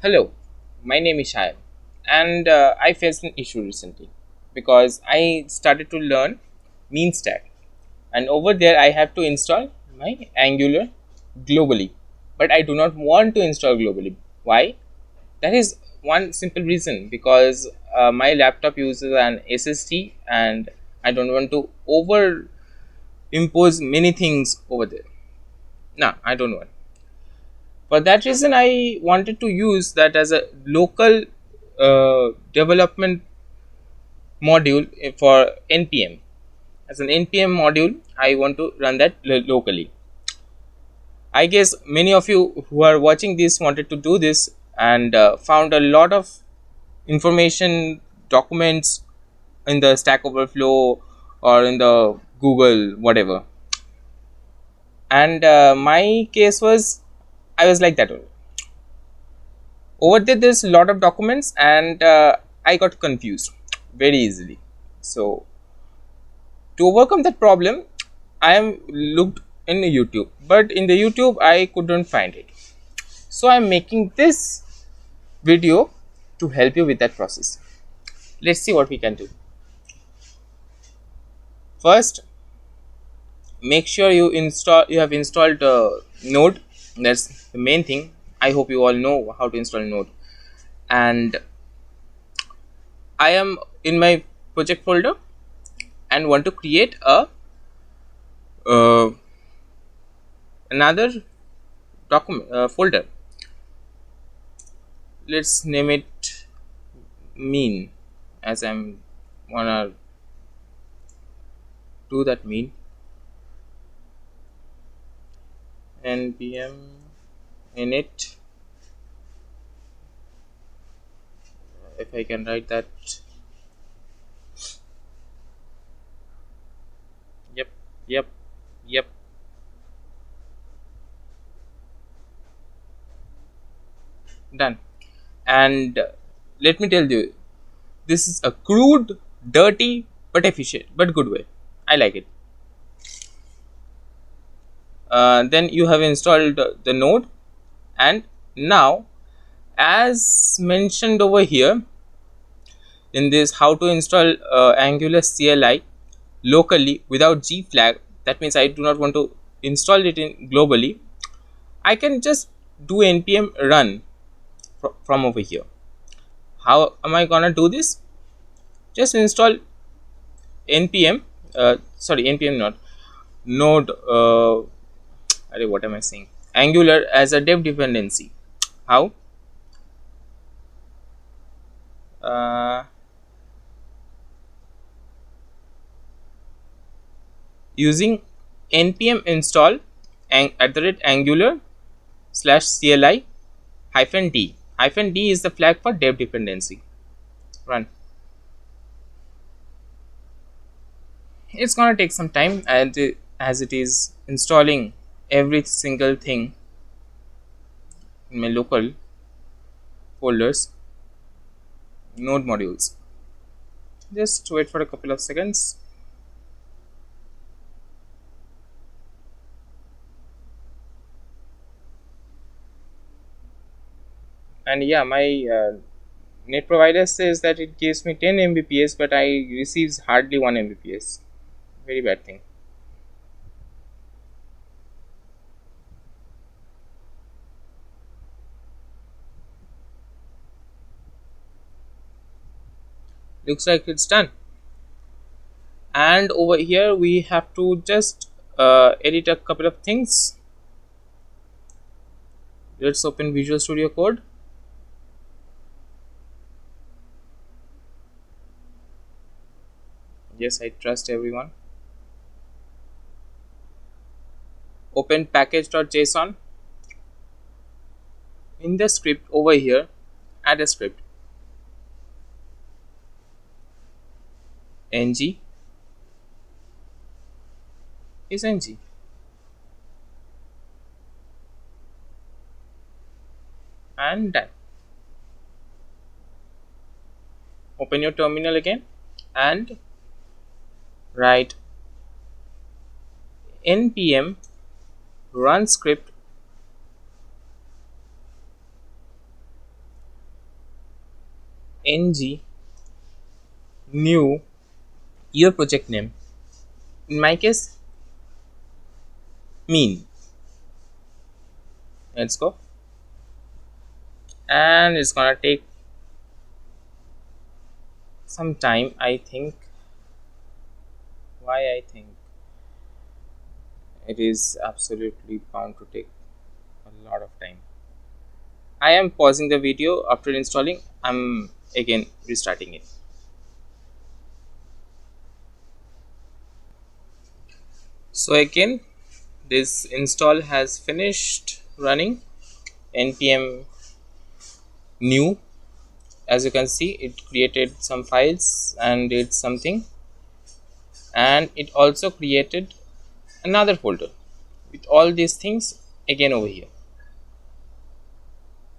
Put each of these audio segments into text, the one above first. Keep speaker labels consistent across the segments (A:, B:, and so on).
A: Hello, my name is Shayam, and I faced an issue recently because I started to learn mean stack, and over there I have to install my Angular globally, but I do not want to install globally. Why? That is one simple reason because my laptop uses an SSD, and I don't want to over impose many things over there. Nah, I don't want. For that reason, I wanted to use that as a local development module for npm. As an npm module, I want to run that locally. I guess many of you who are watching this wanted to do this, and found a lot of information, documents in the Stack Overflow or in the Google, whatever. And my case was, I was like that only. Over there there's a lot of documents, and I got confused very easily. So to overcome that problem, I am looked in YouTube, but in the YouTube I couldn't find it. So I'm making this video to help you with that process. Let's see what we can do. First, make sure you have installed Node. That's the main thing. I hope you all know how to install Node. And I am in my project folder and want to create a uh, another document folder. Let's name it mean, as I'm wanna do that mean. Npm init, if I can write that. Yep, yep, yep. Done. And let me tell you, this is a crude, dirty, but efficient, but good way. I like it. Then you have installed the node, and now, as mentioned over here in this how to install Angular CLI locally without G flag, that means I do not want to install it in globally. I can just do npm run from over here. How am I gonna do this? Just install npm, sorry, npm not node, what am I saying, Angular as a dev dependency. How? uh, Using npm install @angular /cli -d. -d is the flag for dev dependency. Run. It's gonna take some time, and as it is installing every single thing in my local folders, node modules. Just wait for a couple of seconds. And yeah, my net provider says that it gives me 10 mbps, but I receives hardly 1 mbps. Very bad thing. Looks like it's done. And over here we have to just edit a couple of things. Let's open Visual Studio Code. Yes, I trust everyone. Open package.json. In the script over here, add a script ng is ng, and done. Open your terminal again and write npm run script ng new your project name. In my case, mean. Let's go. And it's gonna take some time, I think. Why I think it is absolutely bound to take a lot of time. I am pausing the video after installing. I'm again restarting it. So again, this install has finished running. npm new, as you can see, it created some files and did something, and it also created another folder with all these things again over here.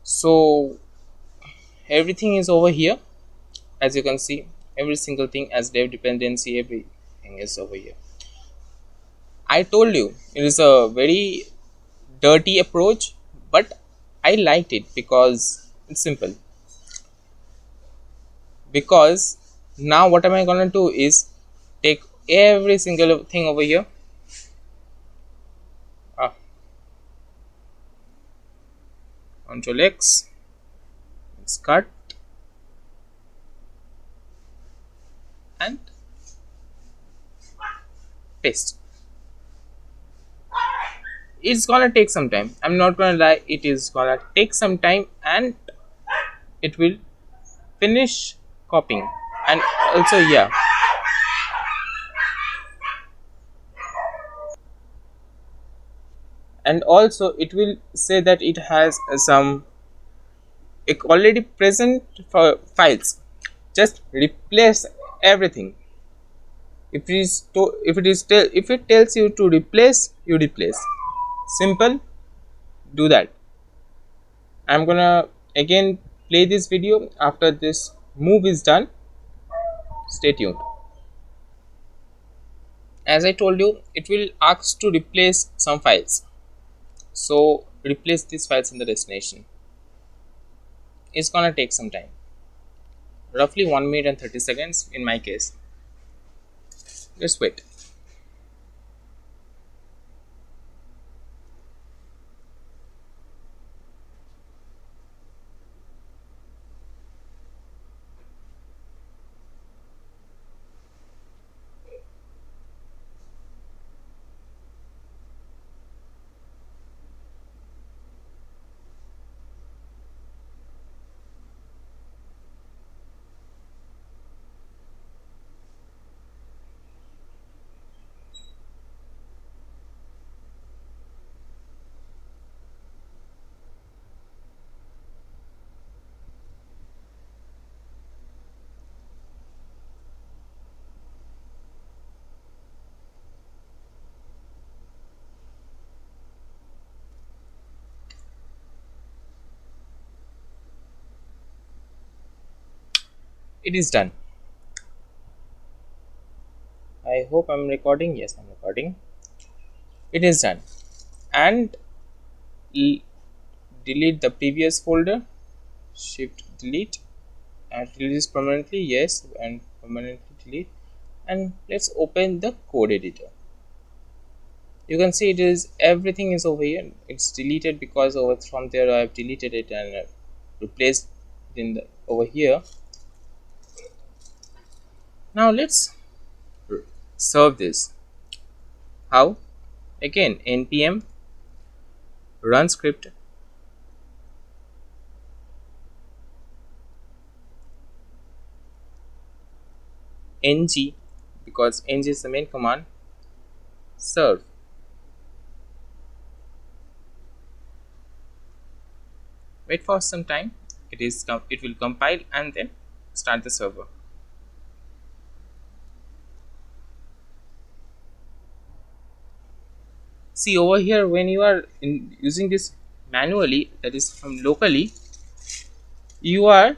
A: So everything is over here, as you can see, every single thing as dev dependency, everything is over here. I told you it is a very dirty approach, but I liked it because it's simple. Because now what am I gonna do is take every single thing over here. ah, Control X, let's cut and paste. It's gonna take some time, I'm not gonna lie, it is gonna take some time, and it will finish copying. And also, yeah, and also it will say that it has some already present for files. Just replace everything. If it tells you to replace, you replace. Simple. Do that. I'm gonna again play this video after this move is done. Stay tuned. As I told you, it will ask to replace some files, so replace these files in the destination. It's gonna take some time, roughly 1 minute and 30 seconds in my case. Just wait. It is done. I hope I'm recording. Yes, I'm recording. It is done. And delete the previous folder. Shift delete and release permanently. Yes, and permanently delete. And let's open the code editor. You can see it is everything is over here. It's deleted because over from there I have deleted it and replaced it in the over here. Now let's serve this. How? Again, npm run script ng, because ng is the main command, serve. Wait for some time. It will compile and then start the server. See over here, when you are using this manually, that is from locally, you are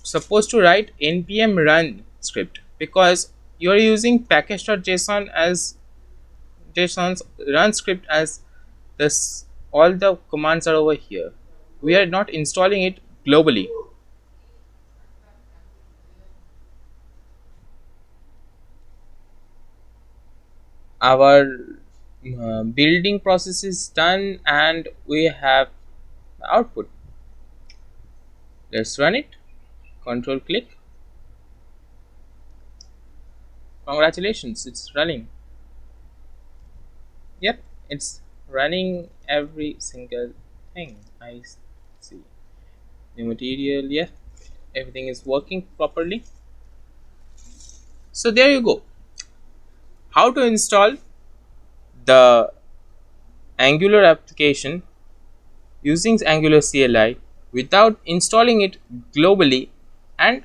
A: supposed to write npm run script, because you are using package.json as JSON's run script as this. All the commands are over here. We are not installing it globally. our building process is done and we have the output. Let's run it. Control click. Congratulations, it's running. Yep, it's running every single thing. I see. New material, yeah, everything is working properly. So there you go. How to install the Angular application using Angular CLI without installing it globally and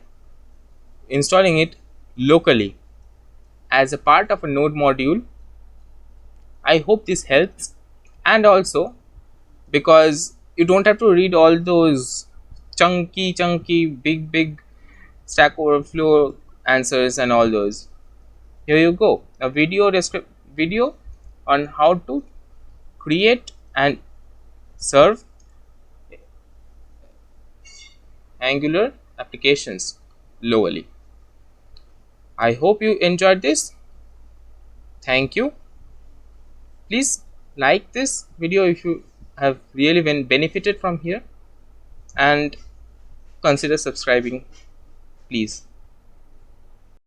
A: installing it locally as a part of a node module. I hope this helps, and also because you don't have to read all those chunky big stack overflow answers and all those. Here you go, a video on how to create and serve Angular applications locally. I hope you enjoyed this. Thank you. Please like this video if you have really been benefited from here, and consider subscribing, please.